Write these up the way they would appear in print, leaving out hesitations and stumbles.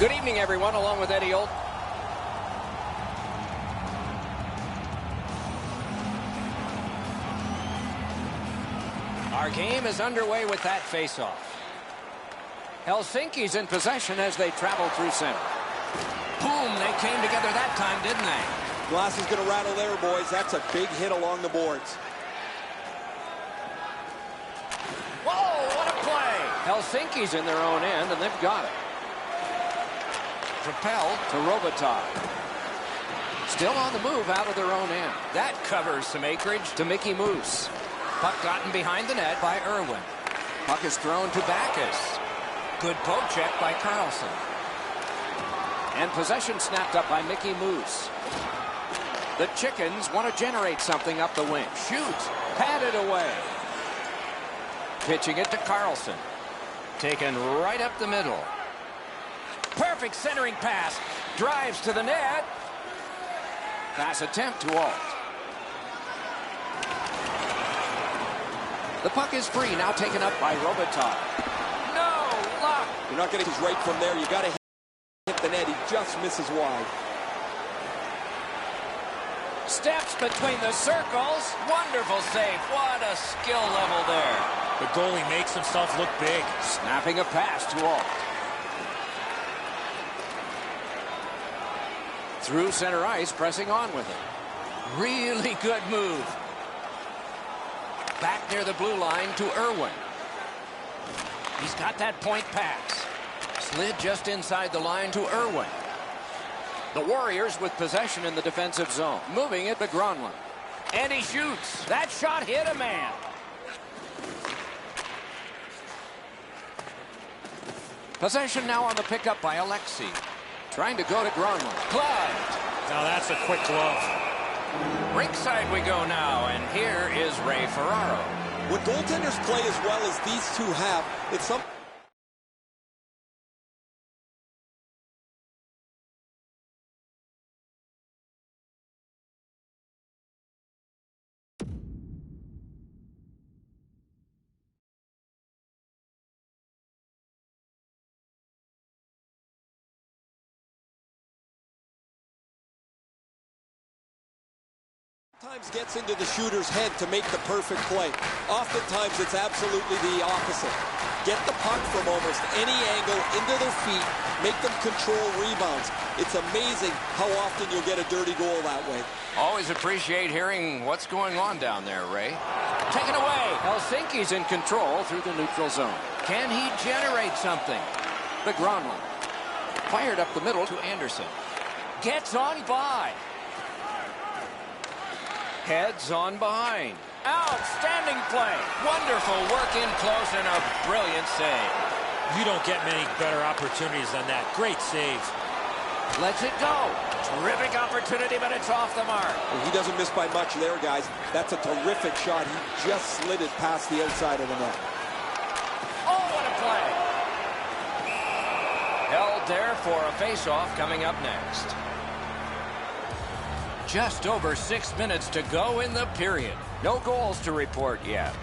Good evening, everyone, along with Eddie Olt. Our game is underway with that face-off. Helsinki's in possession as they travel through center. Boom, they came together that time, didn't they? Glass is going to rattle there, boys. That's a big hit along the boards. Whoa, what a play! Helsinki's in their own end, and they've got it. Propelled to Robitaille. Still on the move out of their own end. That covers some acreage to Mickey Moose. Puck gotten behind the net by Irwin. Puck is thrown to Backus. Good poke check by Carlson. And possession snapped up by Mickey Moose. The Chickens want to generate something up the wing. Shoots. Padded away. Pitching it to Carlson. Taken right up the middle. Perfect centering pass. Drives to the net. Pass attempt to Alt. The puck is free. Now taken up by Robitaille. No luck. You're not getting his right from there. You got to hit the net. He just misses wide. Steps between the circles. Wonderful save. What a skill level there. The goalie makes himself look big. Snapping a pass to Alt. Through center ice, pressing on with it. Really good move. Back near the blue line to Irwin. He's got that point pass. Slid just inside the line to Irwin. The Warriors with possession in the defensive zone. Moving it to Gronlund. And he shoots. That shot hit a man. Possession now on the pickup by Alexei. Trying to go to Gronlund. Gloved. Now that's a quick glove. Rinkside we go now, and here is Ray Ferraro. When goaltenders play as well as these two have, it's some... Sometimes gets into the shooter's head to make the perfect play. Oftentimes it's absolutely the opposite. Get the puck from almost any angle into their feet, make them control rebounds. It's amazing how often you'll get a dirty goal that way. Always appreciate hearing what's going on down there, Ray. Taken away. Helsinki's in control through the neutral zone. Can he generate something? The Gronlund. Fired up the middle to Anderson. Gets on by. Heads on behind. Outstanding play. Wonderful work in close and a brilliant save. You don't get many better opportunities than that. Great save. Lets it go. Terrific opportunity, but it's off the mark. Well, he doesn't miss by much there, guys. That's a terrific shot. He just slid it past the outside of the net. Oh, what a play. Held there for a face-off coming up next. Just over 6 minutes to go in the period. No goals to report yet.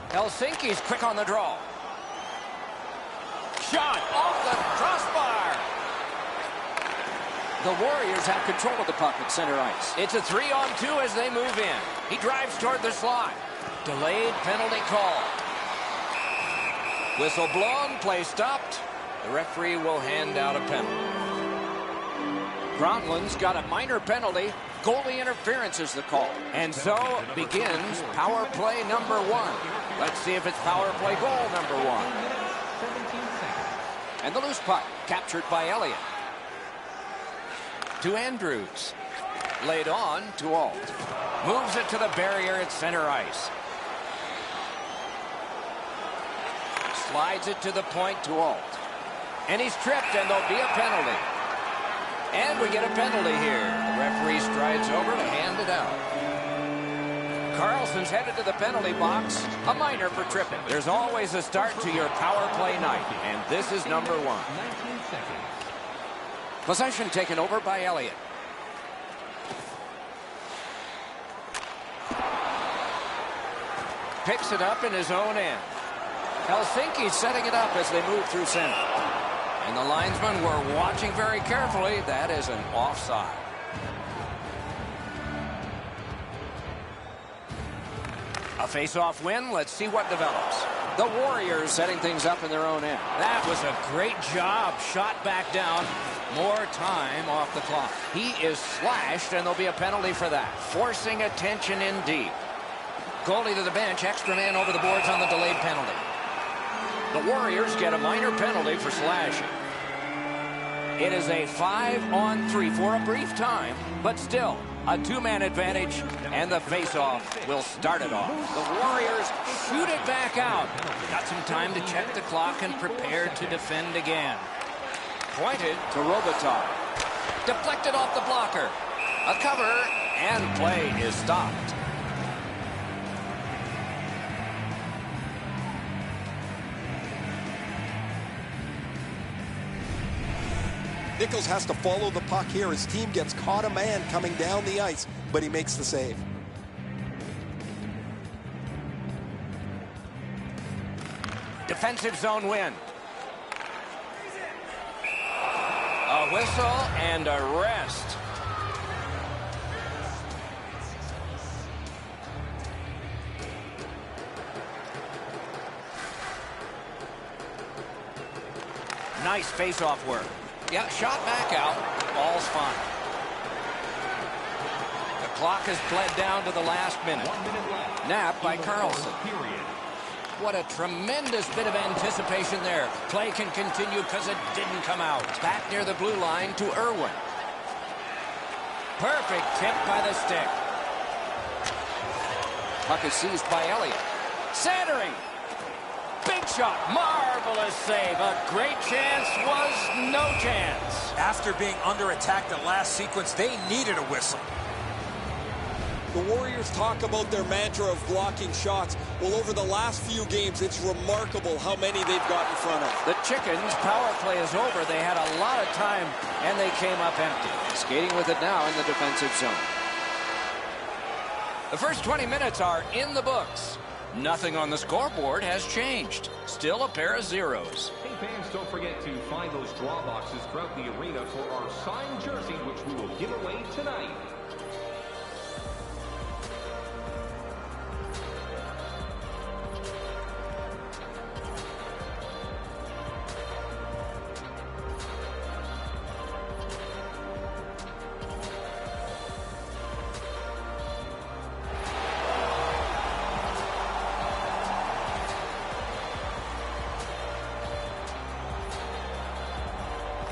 Helsinki's quick on the draw. Shot off the crossbar. The Warriors have control of the puck at center ice. It's a 3-on-2 as they move in. He drives toward the slot. Delayed penalty call. Whistle blown, play stopped. The referee will hand out a penalty. Gronlund's got a minor penalty. Goalie interference is the call. And so begins power play number 1. Let's see if it's power play goal number 1. And the loose puck captured by Elliott. To Andrews. Laid on to Alt. Moves it to the barrier at center ice. Slides it to the point to Alt. And he's tripped, and there'll be a penalty. And we get a penalty here. The referee strides over to hand it out. Carlson's headed to the penalty box. A minor for tripping. There's always a start to your power play night, and this is number 1. 19 seconds. Possession taken over by Elliott. Picks it up in his own end. Helsinki's setting it up as they move through center. And the linesmen were watching very carefully. That is an offside. A face-off win. Let's see what develops. The Warriors setting things up in their own end. That was a great job. Shot back down. More time off the clock. He is slashed, and there'll be a penalty for that. Forcing attention indeed. Goalie to the bench. Extra man over the boards on the delayed penalty. The Warriors get a minor penalty for slashing. It is a 5-on-3 for a brief time, but still a two-man advantage, and the face-off will start it off. The Warriors shoot it back out. Got some time to check the clock and prepare to defend again. Pointed to Robitaille. Deflected off the blocker. A cover, and play is stopped. Nichols has to follow the puck here. His team gets caught a man coming down the ice, but he makes the save. Defensive zone win. A whistle and a rest. Nice face-off work. Yeah, shot back out. Ball's fine. The clock has bled down to the last minute. Nap by Carlson. What a tremendous bit of anticipation there. Play can continue because it didn't come out. Back near the blue line to Irwin. Perfect tip by the stick. Puck is seized by Elliott. Centering. Big shot. Marvelous save. A great chance was no chance. After being under attack the last sequence, they needed a whistle. The Warriors talk about their mantra of blocking shots. Well, over the last few games, it's remarkable how many they've got in front of. The Chickens' power play is over. They had a lot of time, and they came up empty. Skating with it now in the defensive zone. The first 20 minutes are in the books. Nothing on the scoreboard has changed. Still a pair of zeros. Hey fans, don't forget to find those draw boxes throughout the arena for our signed jersey, which we will give away tonight.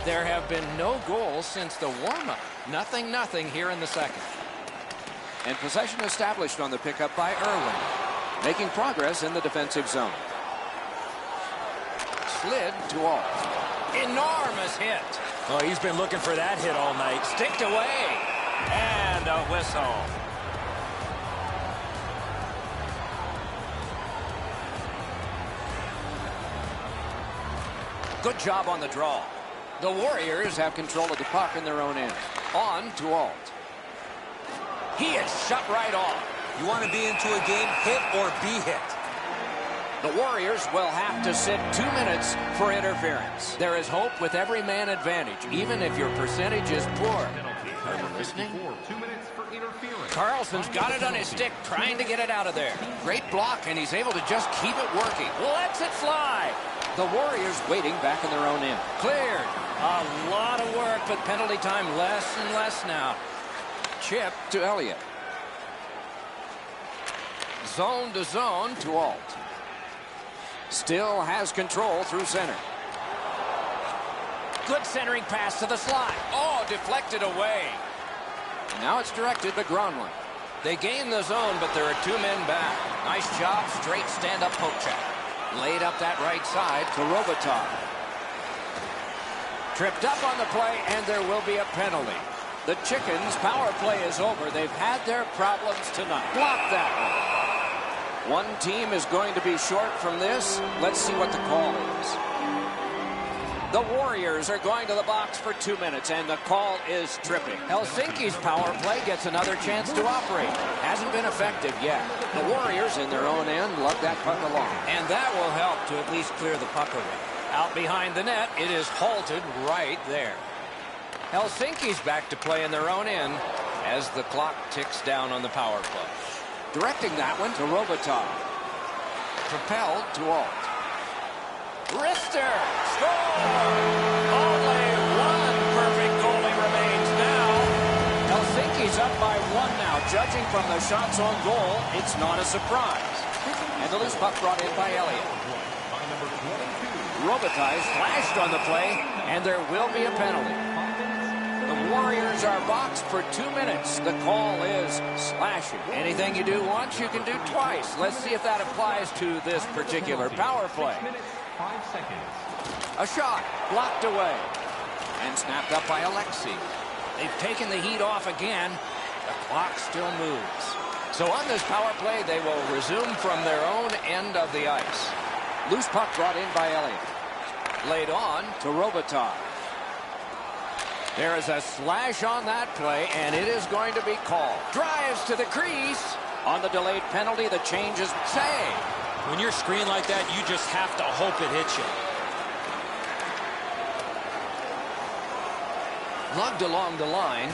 There have been no goals since the warm-up. 0-0 here in the second. And possession established on the pickup by Irwin. Making progress in the defensive zone. Slid to Alt. Enormous hit. Oh, he's been looking for that hit all night. Sticked away. And a whistle. Good job on the draw. The Warriors have control of the puck in their own end. On to Alt. He is shut right off. You want to be into a game, hit or be hit. The Warriors will have to sit 2 minutes for interference. There is hope with every man advantage, even if your percentage is poor. Are you listening? 2 minutes for interference. Carlson's got it on his stick, trying to get it out of there. Great block, and he's able to just keep it working. Lets it fly. The Warriors waiting back in their own end. Cleared. A lot of work, but penalty time less and less now. Chip to Elliott. Zone to zone to Alt. Still has control through center. Good centering pass to the slot. Oh, deflected away. Now it's directed to Gronlund. They gain the zone, but there are 2 men back. Nice job, straight stand-up poke check. Laid up that right side to Robitaille. Tripped up on the play, and there will be a penalty. The Chickens' power play is over. They've had their problems tonight. Block that one. One team is going to be short from this. Let's see what the call is. The Warriors are going to the box for 2 minutes, and the call is tripping. Helsinki's power play gets another chance to operate. Hasn't been effective yet. The Warriors in their own end lug that puck along. And that will help to at least clear the puck away. Out behind the net, it is halted right there. Helsinki's back to play in their own end as the clock ticks down on the power play. Directing that one to Robitaille. Propelled to Alt. Rister! Score! Only one perfect goalie remains now. Helsinki's up by 1 now. Judging from the shots on goal, it's not a surprise. And the loose puck brought in by Elliott. Robitaille flashed on the play, and there will be a penalty. The Warriors are boxed for 2 minutes. The call is slashing. Anything you do once, you can do twice. Let's see if that applies to this particular power play. 5 seconds. A shot blocked away and snapped up by Alexei. They've taken the heat off again. The clock still moves. So on this power play, they will resume from their own end of the ice. Loose puck brought in by Elliott. Laid on to Robitaille. There is a slash on that play, and it is going to be called. Drives to the crease. On the delayed penalty, the change is saved. When you're screened like that, you just have to hope it hits you. Lugged along the line.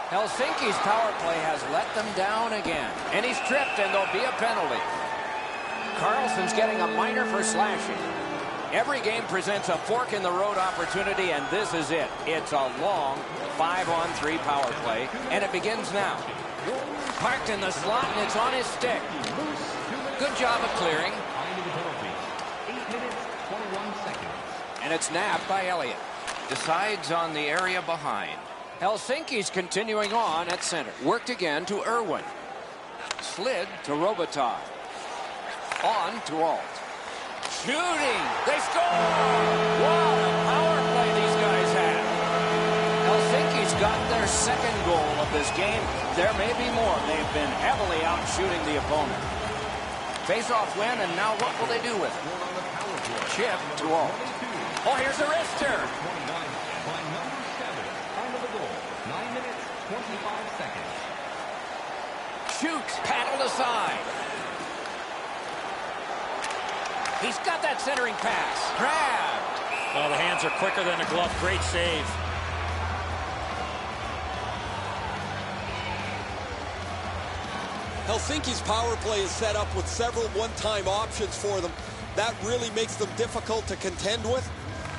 Helsinki's power play has let them down again. And he's tripped, and there'll be a penalty. Carlson's getting a minor for slashing. Every game presents a fork-in-the-road opportunity, and this is it. It's a long 5-on-3 power play, and it begins now. Parked in the slot, and it's on his stick. Good job of clearing. 8 minutes, 21 seconds. And it's nabbed by Elliott. Decides on the area behind. Helsinki's continuing on at center. Worked again to Irwin. Slid to Robitaille. On to Alt. Shooting! They score! What a power play these guys have. Helsinki's got their second goal of this game. There may be more. They've been heavily out shooting the opponent. Face-off win, and now what will they do with it? Chip to Alt. Oh, here's a wrister. 29 by number 7. Time of the goal, 9 minutes, 25 seconds. Shoots, paddled aside. He's got that centering pass. Grabbed. Well, the hands are quicker than a glove. Great save. Helsinki's power play is set up with several one-time options for them. That really makes them difficult to contend with.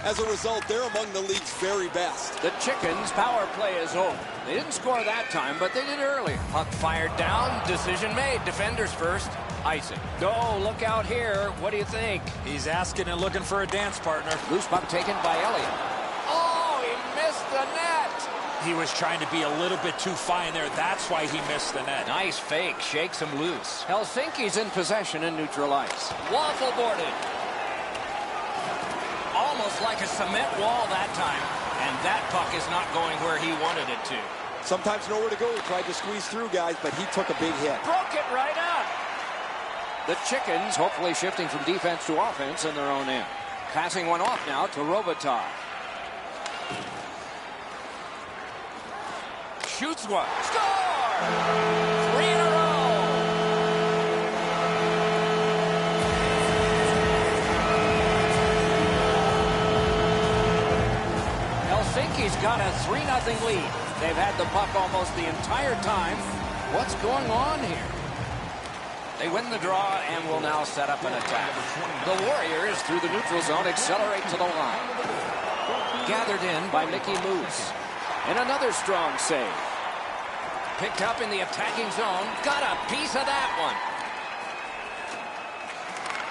As a result, they're among the league's very best. The Chickens' power play is over. They didn't score that time, but they did earlier. Puck fired down. Decision made. Defenders first. Icing. Oh, look out here. What do you think? He's asking and looking for a dance partner. Loose puck taken by Elliott. Oh, he missed the net. He was trying to be a little bit too fine there. That's why he missed the net. Nice fake. Shakes him loose. Helsinki's in possession in neutral ice. Waffle boarded. Almost like a cement wall that time. And that puck is not going where he wanted it to. Sometimes nowhere to go. He tried to squeeze through, guys, but he took a big hit. Broke it right up. The Chickens hopefully shifting from defense to offense in their own end. Passing one off now to Robitaille. Shoots one. Score! 3 in a row. Helsinki's got a 3-0 lead. They've had the puck almost the entire time. What's going on here? They win the draw and will now set up an attack. The Warriors, through the neutral zone, accelerate to the line. Gathered in by Mickey Moose. And another strong save. Picked up in the attacking zone. Got a piece of that one.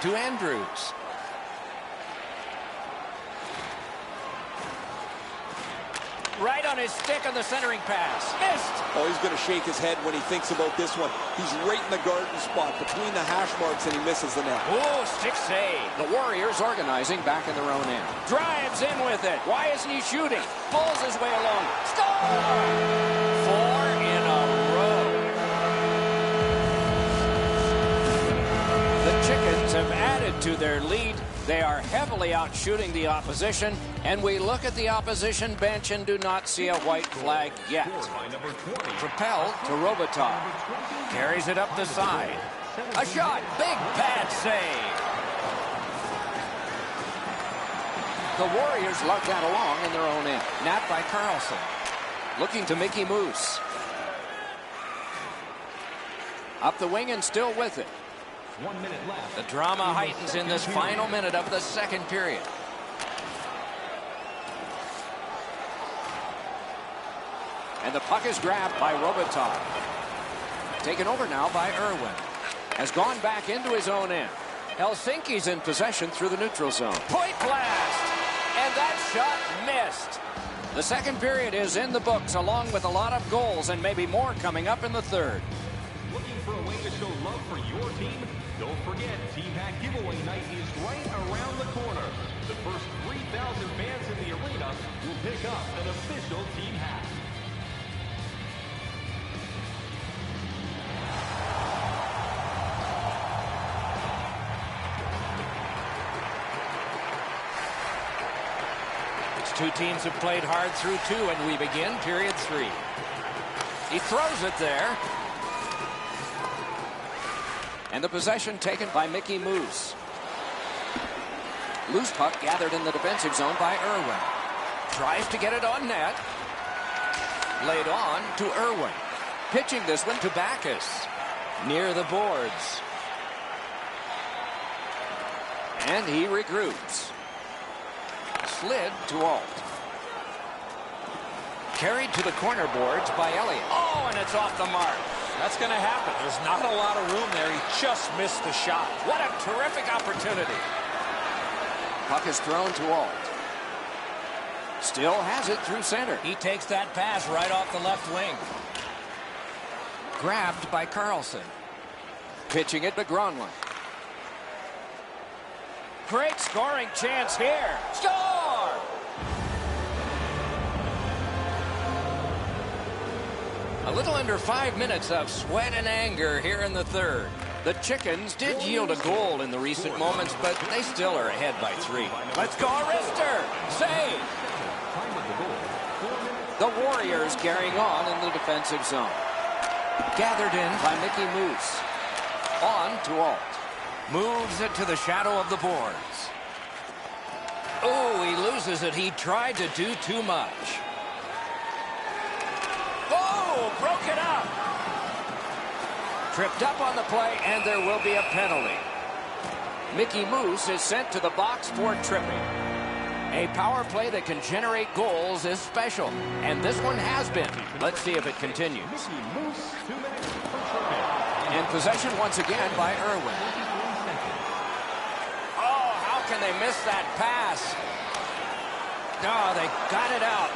To Andrews. Right on his stick on the centering pass. Missed. Oh, he's going to shake his head when he thinks about this one. He's right in the garden spot between the hash marks, and he misses the net. Oh, stick save. The Warriors organizing back in their own end. Drives in with it. Why isn't he shooting? Pulls his way along. Score! 4 in a row. The Chickens have added to their lead. They are heavily out shooting the opposition, and we look at the opposition bench and do not see a white flag yet. Propelled to Robitaille. Carries it up the side. A shot. Big pad save. The Warriors lug that along in their own end. Napped by Carlson. Looking to Mickey Moose. Up the wing and still with it. 1 minute left. The drama heightens in this final minute of the second period. And the puck is grabbed by Robitaille. Taken over now by Irwin. Has gone back into his own end. Helsinki's in possession through the neutral zone. Point blast! And that shot missed. The second period is in the books, along with a lot of goals and maybe more coming up in the third. Looking for a way to show love for your team? Don't forget, Team Hat Giveaway Night is right around the corner. The first 3,000 fans in the arena will pick up an official team hat. Two teams have played hard through two, and we begin period 3. He throws it there. And the possession taken by Mickey Moose. Loose puck gathered in the defensive zone by Irwin. Tries to get it on net. Laid on to Irwin. Pitching this one to Backus. Near the boards. And he regroups. Slid to Alt. Carried to the corner boards by Elliott. Oh, and it's off the mark. That's going to happen. There's not a lot of room there. He just missed the shot. What a terrific opportunity. Puck is thrown to Alt. Still has it through center. He takes that pass right off the left wing. Grabbed by Carlson. Pitching it to Gronlund. Great scoring chance here. Score! A little under 5 minutes of sweat and anger here in the third. The Chickens did yield a goal in the recent moments, but they still are ahead by 3. Let's go, Rister! Save! The Warriors carrying on in the defensive zone. Gathered in by Mickey Moose. On to Alt. Moves it to the shadow of the boards. Oh, he loses it. He tried to do too much. Oh, broke it up. Tripped up on the play, and there will be a penalty. Mickey Moose is sent to the box for tripping. A power play that can generate goals is special, and this one has been. Let's see if it continues. In possession once again by Irwin. Can they miss that pass? No, they got it out.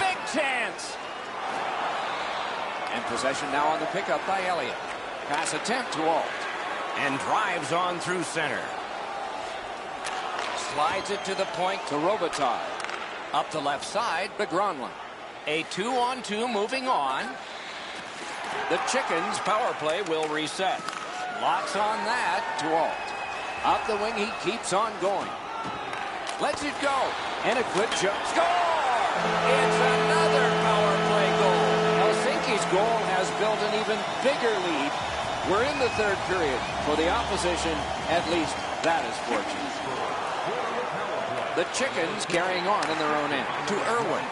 Big chance. And possession now on the pickup by Elliott. Pass attempt to Alt. And drives on through center. Slides it to the point to Robitaille. Up the left side to Gronlund. A 2-on-2 moving on. The Chickens power play will reset. Locks on that to Alt. Up the wing, he keeps on going. Lets it go. And a good shot. Score! It's another power play goal. Helsinki's goal has built an even bigger lead. We're in the third period. For the opposition, at least that is fortunate. The Chickens carrying on in their own end. To Irwin.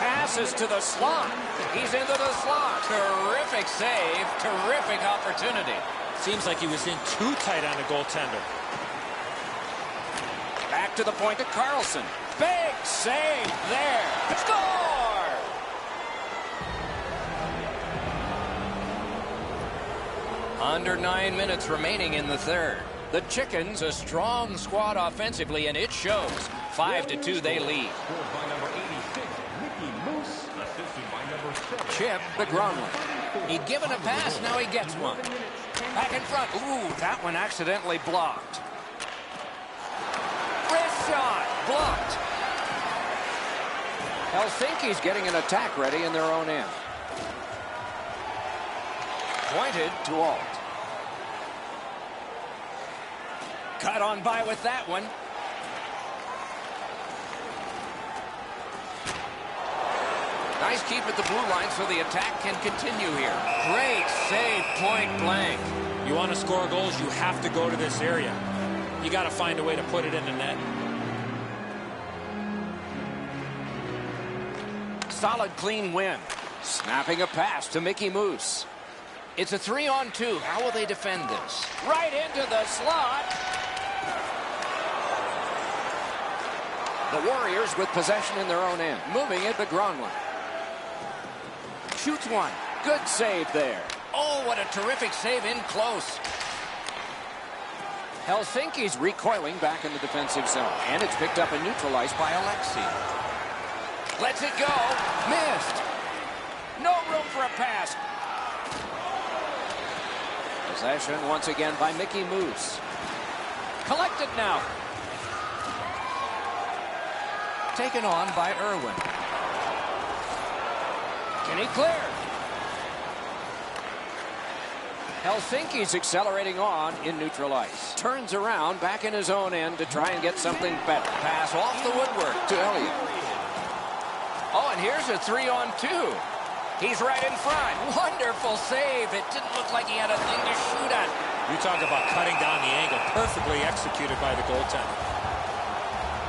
Passes to the slot. He's into the slot. Terrific save. Terrific opportunity. Seems like he was in too tight on the goaltender. Back to the point to Carlson. Big save there. Score! Under 9 minutes remaining in the third. The Chickens, a strong squad offensively, and it shows. 5-2 they lead. Chip to Gronlund. He'd given a pass, now he gets one. Back in front. Ooh, that one accidentally blocked. Wrist shot. Blocked. Helsinki's getting an attack ready in their own end. Pointed to Alt. Cut on by with that one. Nice keep at the blue line so the attack can continue here. Great save, point blank. You want to score goals, you have to go to this area. You got to find a way to put it in the net. Solid, clean win. Snapping a pass to Mickey Moose. It's a 3-on-2. How will they defend this? Right into the slot. The Warriors with possession in their own end. Moving it to Gronlund. Shoots one. Good save there. Oh, what a terrific save in close. Helsinki's recoiling back in the defensive zone. And it's picked up and neutralized by Alexei. Lets it go. Missed. No room for a pass. Possession once again by Mickey Moose. Collected now. Taken on by Irwin. Can he clear? Helsinki's accelerating on in neutral ice. Turns around back in his own end to try and get something better. Pass off the woodwork to Elliott. Oh, and here's a 3-on-2. He's right in front. Wonderful save. It didn't look like he had a thing to shoot at. You talk about cutting down the angle. Perfectly executed by the goaltender.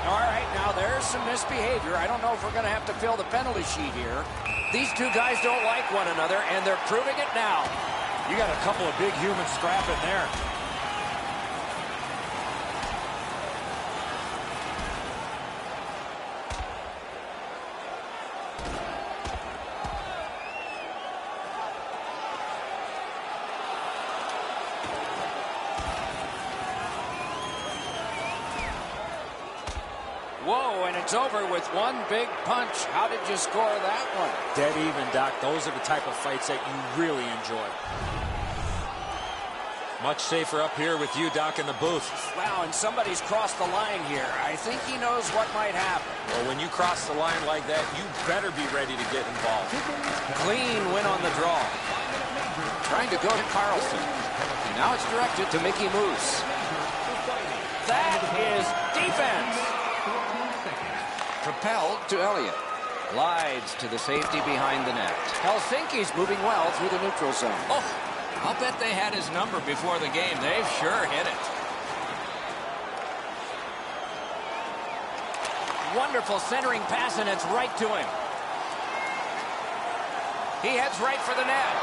All right, now there's some misbehavior. I don't know if we're going to have to fill the penalty sheet here. These two guys don't like one another, and they're proving it now. You got a couple of big humans scrapping there. Whoa, and it's over with one big punch. How did you score that one? Dead even, Doc. Those are the type of fights that you really enjoy. Much safer up here with you, Doc, in the booth. Wow, and somebody's crossed the line here. I think he knows what might happen. Well, when you cross the line like that, you better be ready to get involved. Clean win on the draw. Trying to go to Carlson. Now it's directed to Mickey Moose. That is defense. Propelled to Elliott. Glides to the safety behind the net. Helsinki's moving well through the neutral zone. Oh, I'll bet they had his number before the game. They've sure hit it. Wonderful centering pass, and it's right to him. He heads right for the net.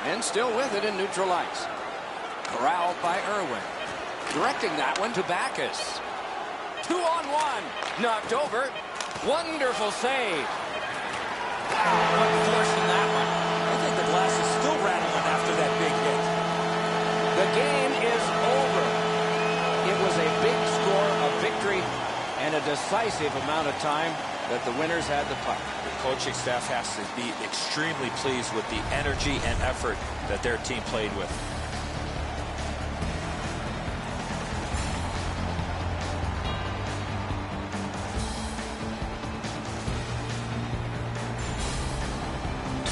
And still with it in neutral ice. Corralled by Irwin. Directing that one to Backus. 2-on-1. Knocked over. Wonderful save. What force in that one. I think the glass is still rattling after that big hit. The game is over. It was a big score, a victory, and a decisive amount of time that the winners had the puck. The coaching staff has to be extremely pleased with the energy and effort that their team played with.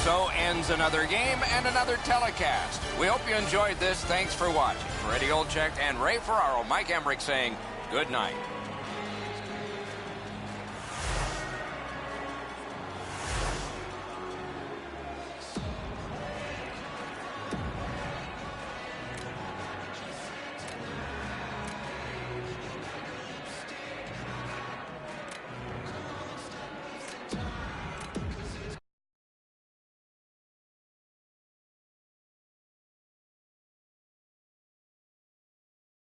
So ends another game and another telecast. We hope you enjoyed this. Thanks for watching. For Eddie Olczyk and Ray Ferraro, Mike Emmerich saying good night.